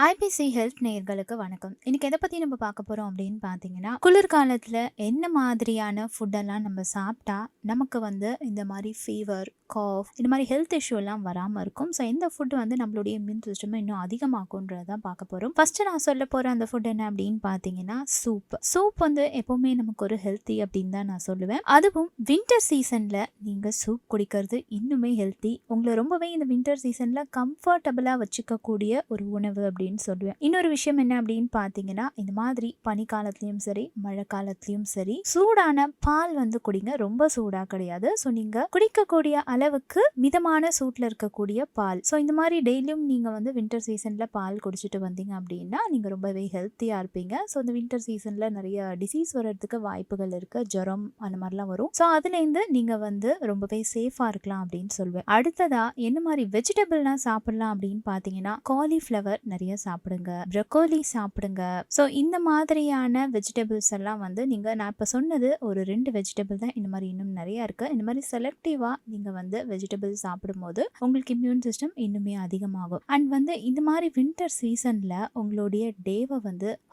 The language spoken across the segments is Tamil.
ஐபிசி ஹெல்த் நேயர்களுக்கு வணக்கம். இன்னைக்கு எதை பத்தி நம்ம பார்க்க போறோம் அப்படின்னு பார்த்தீங்கன்னா, குளிர்காலத்துல என்ன மாதிரியான ஃபுட்டெல்லாம் நம்ம சாப்பிட்டா நமக்கு இந்த மாதிரி ஃபீவர், காஃப் இந்த மாதிரி ஹெல்த் இஷ்யூ எல்லாம் வராம இருக்கும். ஸோ இந்த ஃபுட் நம்மளுடைய இம்யூன் சிஸ்டம் இன்னும் அதிகமாக்கும்ன்றத தான் பார்க்க போறோம். ஃபர்ஸ்ட் நான் சொல்ல போற அந்த ஃபுட் என்ன அப்படின்னு பார்த்தீங்கன்னா, சூப் எப்பவுமே நமக்கு ஒரு ஹெல்த்தி அப்படின்னு தான் நான் சொல்லுவேன். அதுவும் வின்டர் சீசன்ல நீங்க சூப் குடிக்கிறது இன்னுமே ஹெல்த்தி. உங்களை ரொம்பவே இந்த வின்டர் சீசன்ல கம்ஃபர்டபுளா வச்சுக்கக்கூடிய ஒரு உணவு அப்படின்னு சொல்லுவேன். இன்னொரு விஷயம் என்ன அப்படின்னு பார்த்தீங்கன்னா, இந்த மாதிரி பனிக்காலத்திலயும் சரி மழை காலத்திலயும் சரி சூடான பால் குடிங்க. ரொம்ப சூடா கிடையாது. ஸோ நீங்க குடிக்கக்கூடிய அளவுக்கு மிதமான சூட்ல இருக்கக்கூடிய பால். ஸோ இந்த மாதிரி டெய்லியும் நீங்க வின்டர் சீசன்ல பால் குடிச்சிட்டு வந்தீங்க அப்படின்னா நீங்க ரொம்பவே ஹெல்த்தியா இருப்பீங்க. ஸோ இந்த வின்டர் சீசன்ல நிறைய டிசீஸ் வர்றதுக்கு வாய்ப்புகள் இருக்கு. ஜுரம் அந்த மாதிரிலாம் வரும். ஸோ அதுலேருந்து நீங்க ரொம்பவே சேஃபா இருக்கலாம் அப்படின்னு சொல்லுவேன். அடுத்ததா என்ன மாதிரி வெஜிடபிள்லாம் சாப்பிடலாம் அப்படின்னு பார்த்தீங்கன்னா, காலிஃப்ளவர் நிறைய சாப்பிடுங்க, ப்ரொக்கோலி சாப்பிடுங்க. ஸோ இந்த மாதிரியான வெஜிடபிள்ஸ் எல்லாம் நீங்க நான் இப்போ சொன்னது ஒரு 2 வெஜிடபிள் தான். இந்த மாதிரி இன்னும் நிறைய இருக்கு. இந்த மாதிரி செலக்டிவா நீங்க வெஜிடபிள் சாப்பிடும்போது உங்களுக்கு இம்யூன் சிஸ்டம் இன்னுமே அதிகமாகும். அண்ட் இந்த மாதிரி வின்டர் சீசன்ல உங்களுடைய டேவை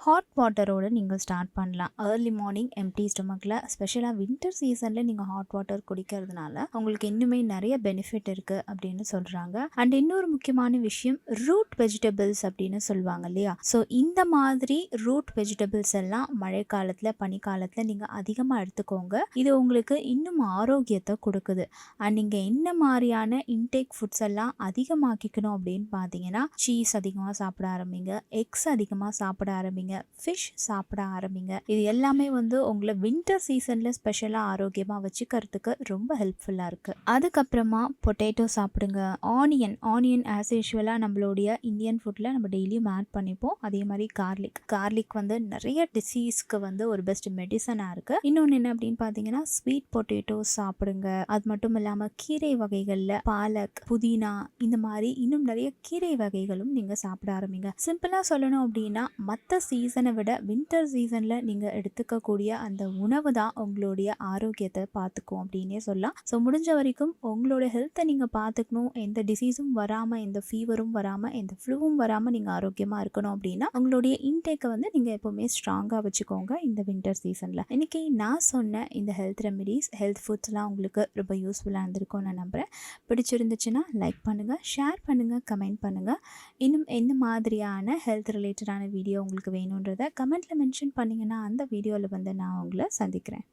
ஹாட் வாட்டரோட நீங்க ஸ்டார்ட் பண்ணலாம். ஏர்லி மார்னிங் எம்டி ஸ்டொமக்ல, ஸ்பெஷலா வின்டர் சீசன்ல நீங்க ஹாட் வாட்டர் குடிக்கிறதுனால உங்களுக்கு இன்னுமே நிறைய பெனிஃபிட் இருக்கு அப்படின்னு சொல்றாங்க. அண்ட் இன்னொரு முக்கியமான விஷயம், ரூட் வெஜிடபிள்ஸ் அப்படின்னு சொல்லுவாங்க இல்லையா. ஸோ இந்த மாதிரி ரூட் வெஜிடபிள்ஸ் எல்லாம் மழை காலத்துல பனிக்காலத்துல நீங்க அதிகமா எடுத்துக்கோங்க. இது உங்களுக்கு இன்னும் ஆரோக்கியத்தை கொடுக்குது. அண்ட் நீங்க என்ன மாதிரியான இன்டேக் ஃபுட்ஸ் எல்லாம் அதிகமாக்கிக்கணும் அப்படின்னு பார்த்தீங்கன்னா, சீஸ் அதிகமாக சாப்பிட ஆரம்பிங்க, எக்ஸ் அதிகமாக சாப்பிட ஆரம்பிங்க, ஃபிஷ் சாப்பிட ஆரம்பிங்க. இது எல்லாமே உங்களை வின்டர் சீசன்ல ஸ்பெஷலாக ஆரோக்கியமாக வச்சுக்கிறதுக்கு ரொம்ப ஹெல்ப்ஃபுல்லாக இருக்கு. அதுக்கப்புறமா பொட்டேட்டோ சாப்பிடுங்க. ஆனியன் ஆஸ் யூஷுவலாக நம்மளுடைய இந்தியன் ஃபுட்ல நம்ம டெய்லியும் ஆட் பண்ணிப்போம். அதே மாதிரி கார்லிக் நிறைய டிசீஸ்க்கு ஒரு பெஸ்ட் மெடிசனாக இருக்கு. இன்னொன்று என்ன அப்படின்னு பார்த்தீங்கன்னா, ஸ்வீட் பொட்டேட்டோ சாப்பிடுங்க. அது மட்டும் இல்லாமல் கீரை வகைகளில் பாலக், புதினா இந்த மாதிரி இன்னும் நிறைய கீரை வகைகளும் நீங்கள் சாப்பிட ஆரம்பிங்க. சிம்பிளாக சொல்லணும் அப்படின்னா, மற்ற சீசனை விட வின்டர் சீசனில் நீங்கள் எடுத்துக்கக்கூடிய அந்த உணவு தான் உங்களுடைய ஆரோக்கியத்தை பார்த்துக்கும் அப்படின்னே சொல்லலாம். ஸோ முடிஞ்ச வரைக்கும் உங்களோட ஹெல்த்தை நீங்கள் பார்த்துக்கணும். எந்த டிசீஸும் வராமல், எந்த ஃபீவரும் வராமல், எந்த ஃப்ளூவும் வராமல் நீங்கள் ஆரோக்கியமாக இருக்கணும் அப்படின்னா உங்களுடைய இன்டேக்கை நீங்கள் எப்போவுமே ஸ்ட்ராங்காக வச்சுக்கோங்க இந்த வின்டர் சீசனில். இன்னைக்கு நான் சொன்ன இந்த ஹெல்த் ரெமிடிஸ், ஹெல்த் ஃபுட்ஸ்லாம் உங்களுக்கு ரொம்ப யூஸ்ஃபுல்லாக இருந்திருக்கும் நான் நம்புகிறேன். பிடிச்சிருந்துச்சுன்னா லைக் பண்ணுங்கள், ஷேர் பண்ணுங்கள், கமெண்ட் பண்ணுங்கள். இன்னும் எந்த மாதிரியான ஹெல்த் ரிலேட்டடான வீடியோ உங்களுக்கு வேணுன்றதை கமெண்ட்டில் மென்ஷன் பண்ணிங்கன்னா அந்த வீடியோவில் நான் உங்களை சந்திக்கிறேன்.